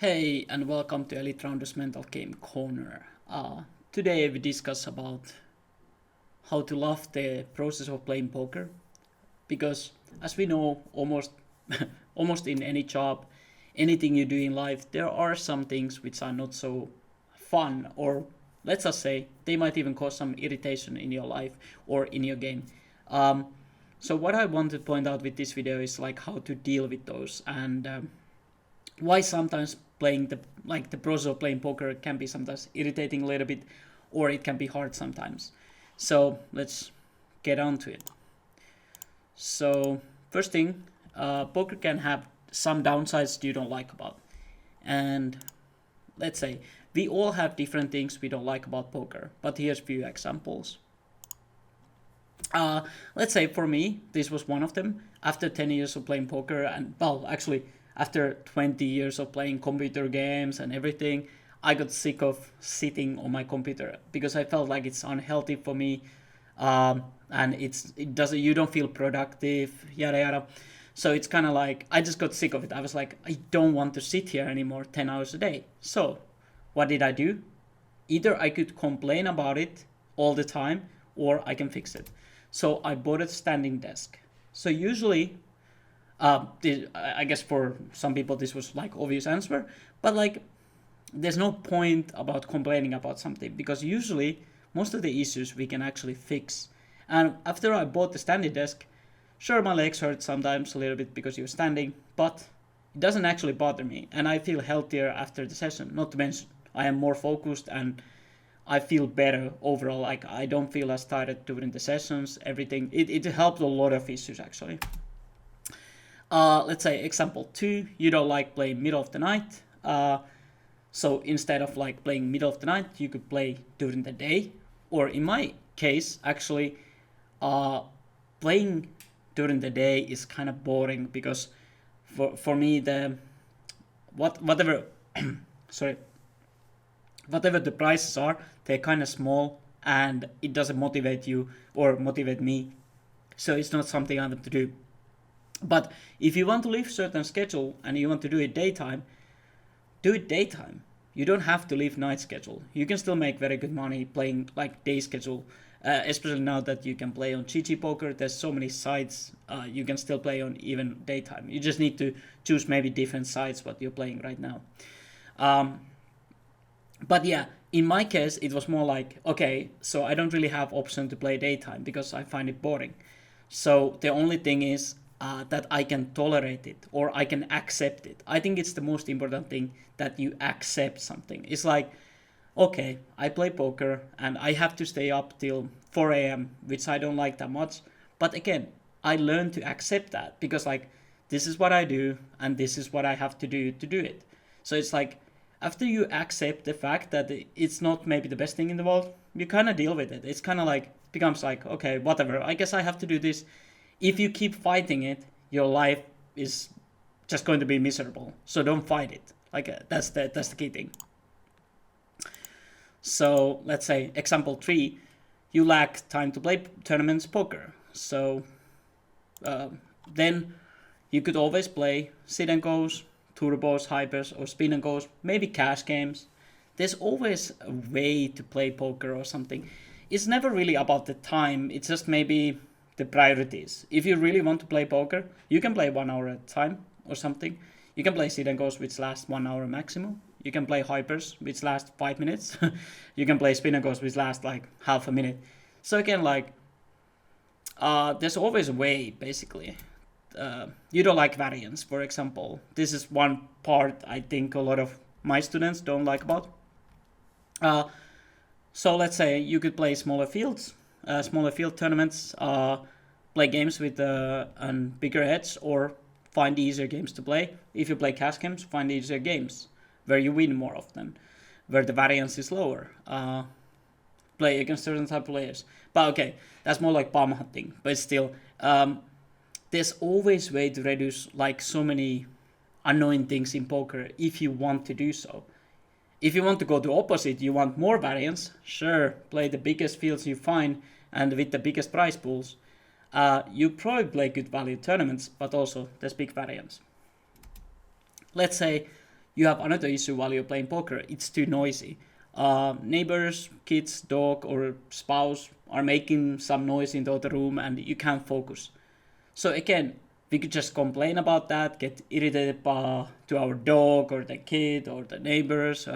Hey, and welcome to Elite Rounders Mental Game Corner. Today we discuss about how to love the process of playing poker, because as we know, almost almost in any job, anything you do in life, there are some things which are not so fun, or let's just say they might even cause some irritation in your life or in your game. Um, so what I want to point out with this video is like how to deal with those and why sometimes playing the process of playing poker can be sometimes irritating a little bit, or it can be hard sometimes. So let's get on to it. So first thing, poker can have some downsides you don't like about, and let's say we all have different things we don't like about poker. But here's a few examples. Let's say for me, this was one of them. After 10 years of playing poker, and well, actually, after 20 years of playing computer games and everything, I got sick of sitting on my computer because I felt like it's unhealthy for me, and it doesn't you don't feel productive, yada yada. So it's kind of like I just got sick of it. I was like, I don't want to sit here anymore 10 hours a day. So what did I do? Either I could complain about it all the time, or I can fix it. So I bought a standing desk. So usually, I guess for some people this was like obvious answer, but like there's no point about complaining about something because usually most of the issues we can actually fix. And after I bought the standing desk, sure my legs hurt sometimes a little bit because you're standing, but it doesn't actually bother me, and I feel healthier after the session. Not to mention I am more focused and I feel better overall. Like I don't feel as tired during the sessions. Everything it helped a lot of issues actually. Let's say example 2, you don't like playing middle of the night. So instead of like playing middle of the night, you could play during the day. Or in my case, actually, playing during the day is kind of boring because for me whatever sorry, whatever the prices are, they're kind of small and it doesn't motivate you or motivate me. So it's not something I want to do. But if you want to leave certain schedule and you want to do it daytime, do it daytime. You don't have to leave night schedule. You can still make very good money playing like day schedule, especially now that you can play on GG Poker. There's so many sites you can still play on even daytime. You just need to choose maybe different sites what you're playing right now. But yeah, in my case, it was more like, okay, so I don't really have option to play daytime because I find it boring. So the only thing is that I can tolerate it or I can accept it. I think it's the most important thing that you accept something. It's like, okay, I play poker and I have to stay up till 4 a.m., which I don't like that much. But again, I learned to accept that because like this is what I do and this is what I have to do it. So it's like after you accept the fact that it's not maybe the best thing in the world, you kind of deal with it. It's kind of like becomes like, okay, whatever. I guess I have to do this. If you keep fighting it, your life is just going to be miserable. So don't fight it. Like that's the key thing. So let's say example 3, you lack time to play tournaments poker. So then you could always play sit and goes, turbos, hypers, or spin and goes, maybe cash games. There's always a way to play poker or something. It's never really about the time. It's just maybe the priorities. If you really want to play poker, you can play 1 hour at a time or something. You can play sit and goes, which last 1 hour maximum. You can play hypers, which last 5 minutes. You can play spin and goes, which last like half a minute. So again, like there's always a way, basically. You don't like variance, for example. This is one part I think a lot of my students don't like about. So let's say you could play smaller fields, smaller field tournaments, play games with and bigger edge, or find easier games to play. If you play cash games, find easier games where you win more often, where the variance is lower. Play against certain type of players. But okay, that's more like palm hunting. But still, there's always way to reduce like so many annoying things in poker if you want to do so. If you want to go to opposite, you want more variance, sure, play the biggest fields you find and with the biggest prize pools. You probably play good value tournaments, but also there's big variance. Let's say you have another issue while you're playing poker. It's too noisy. Neighbors, kids, dog, or spouse are making some noise in the other room and you can't focus. So again, we could just complain about that, get irritated to our dog or the kid or the neighbors.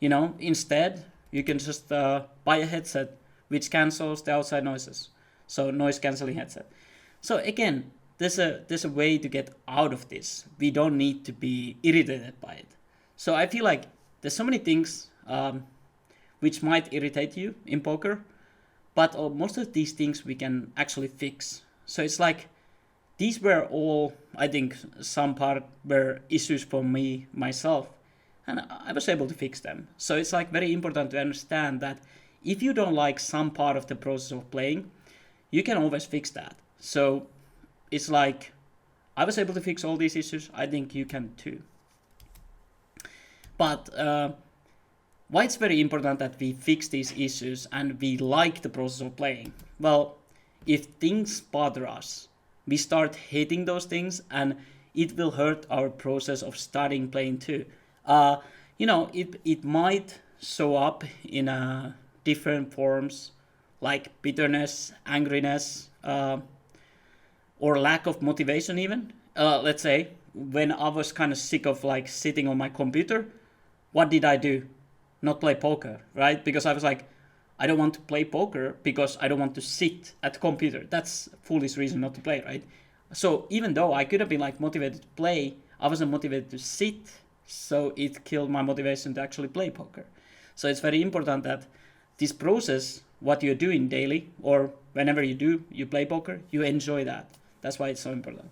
Instead, you can just buy a headset which cancels the outside noises. So noise cancelling headset. So again, there's a way to get out of this. We don't need to be irritated by it. So I feel like there's so many things which might irritate you in poker, but most of these things we can actually fix. So it's like these were all, I think, some part were issues for me myself, and I was able to fix them. So it's like very important to understand that if you don't like some part of the process of playing, you can always fix that. So it's like I was able to fix all these issues. I think you can too. But why it's very important that we fix these issues and we like the process of playing? Well, if things bother us, we start hating those things and it will hurt our process of starting playing too. It might show up in different forms like bitterness, angriness, or lack of motivation even. Let's say when I was kind of sick of like sitting on my computer, what did I do? Not play poker, right? Because I was like, I don't want to play poker because I don't want to sit at the computer. That's a foolish reason not to play, right? So even though I could have been like motivated to play, I wasn't motivated to sit, so it killed my motivation to actually play poker. So it's very important that this process, what you're doing daily or whenever you play poker, you enjoy that. That's why it's so important.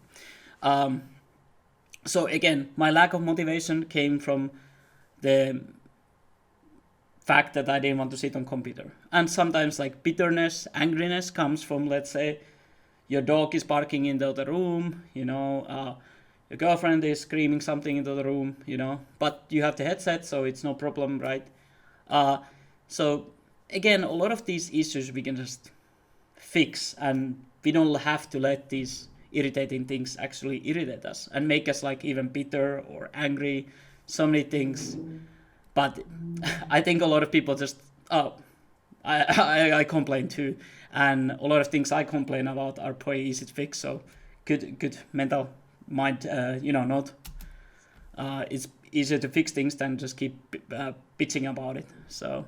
So again, my lack of motivation came from the fact that I didn't want to sit on computer. And sometimes like bitterness, angriness comes from, let's say, your dog is barking in the other room, your girlfriend is screaming something in the other room, but you have the headset, so it's no problem, right? So again, a lot of these issues we can just fix, and we don't have to let these irritating things actually irritate us and make us like even bitter or angry, so many things. But I think a lot of people just, I complain too. And a lot of things I complain about are pretty easy to fix. So good mental mind, not. It's easier to fix things than just keep bitching about it. So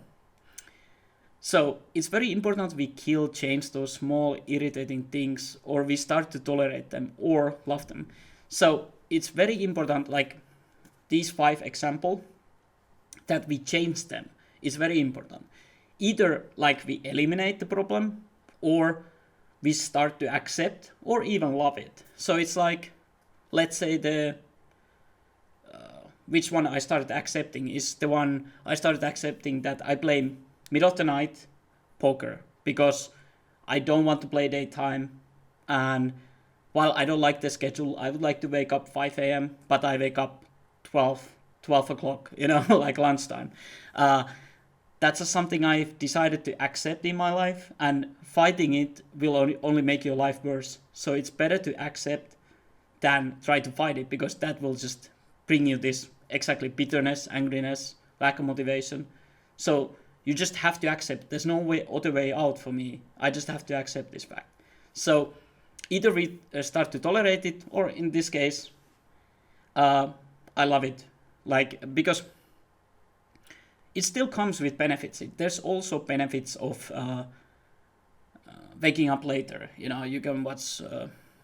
it's very important we change those small irritating things, or we start to tolerate them or love them. So it's very important, like these 5 examples, that we change them is very important. Either like we eliminate the problem, or we start to accept or even love it. So it's like, let's say which one I started accepting is the one I started accepting that I play middle of the night poker because I don't want to play daytime, and while I don't like the schedule, I would like to wake up 5 a.m. but I wake up 12 o'clock, like lunchtime. That's something I've decided to accept in my life, and fighting it will only make your life worse. So it's better to accept than try to fight it, because that will just bring you this exactly bitterness, angriness, lack of motivation. So you just have to accept. There's no other way out for me. I just have to accept this fact. So either we start to tolerate it, or in this case, I love it. Because it still comes with benefits. There's also benefits of waking up later. You can watch,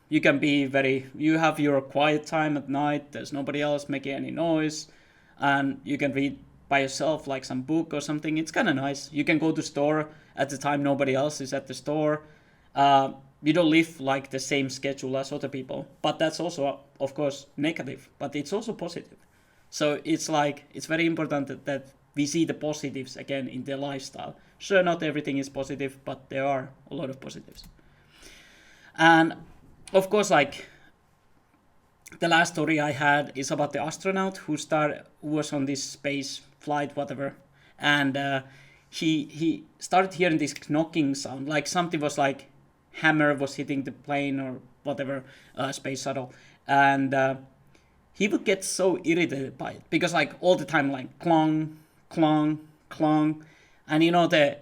you have your quiet time at night. There's nobody else making any noise, and you can read by yourself, like some book or something. It's kind of nice. You can go to store at the time nobody else is at the store. You don't live like the same schedule as other people, but that's also, of course, negative, but it's also positive. So it's very important that we see the positives again in their lifestyle. Sure, not everything is positive, but there are a lot of positives. And of course, like the last story I had is about the astronaut who was on this space flight, whatever, and he started hearing this knocking sound, like something was like hammer was hitting the plane or whatever, space shuttle, and he would get so irritated by it because like all the time like clong, clong, clong, and the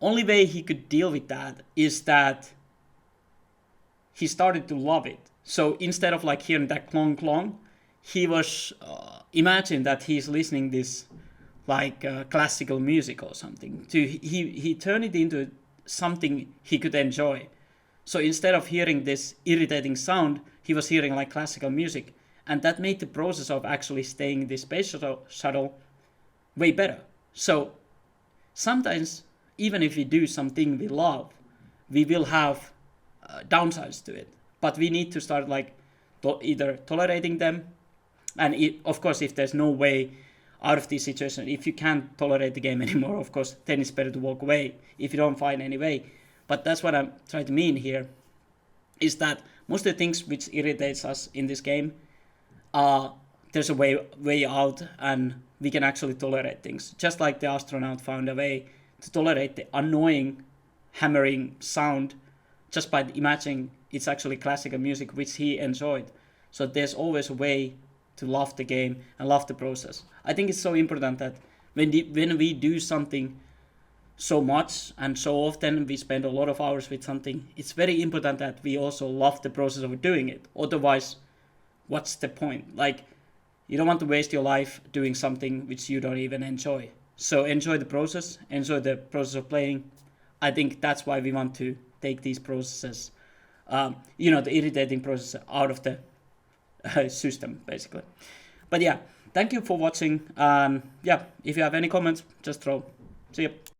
only way he could deal with that is that he started to love it. So instead of like hearing that clong clong, he was imagine that he's listening this like classical music or something. He turned it into something he could enjoy. So instead of hearing this irritating sound, he was hearing like classical music, and that made the process of actually staying in the space shuttle way better. So sometimes, even if we do something we love, we will have downsides to it. But we need to start like either tolerating them, and of course, if there's no way out of this situation, if you can't tolerate the game anymore, of course, then it's better to walk away if you don't find any way. But that's what I'm trying to mean here, is that most of the things which irritates us in this game, there's a way out, and we can actually tolerate things. Just like the astronaut found a way to tolerate the annoying hammering sound just by imagining it's actually classical music which he enjoyed. So there's always a way to love the game and love the process. I think it's so important that when we do something so much and so often, we spend a lot of hours with something, it's very important that we also love the process of doing it. Otherwise, what's the point? Like, you don't want to waste your life doing something which you don't even enjoy. So enjoy the process of playing. I think that's why we want to take these processes, the irritating process out of the system, basically. But yeah, thank you for watching. Yeah, if you have any comments, just throw. See you.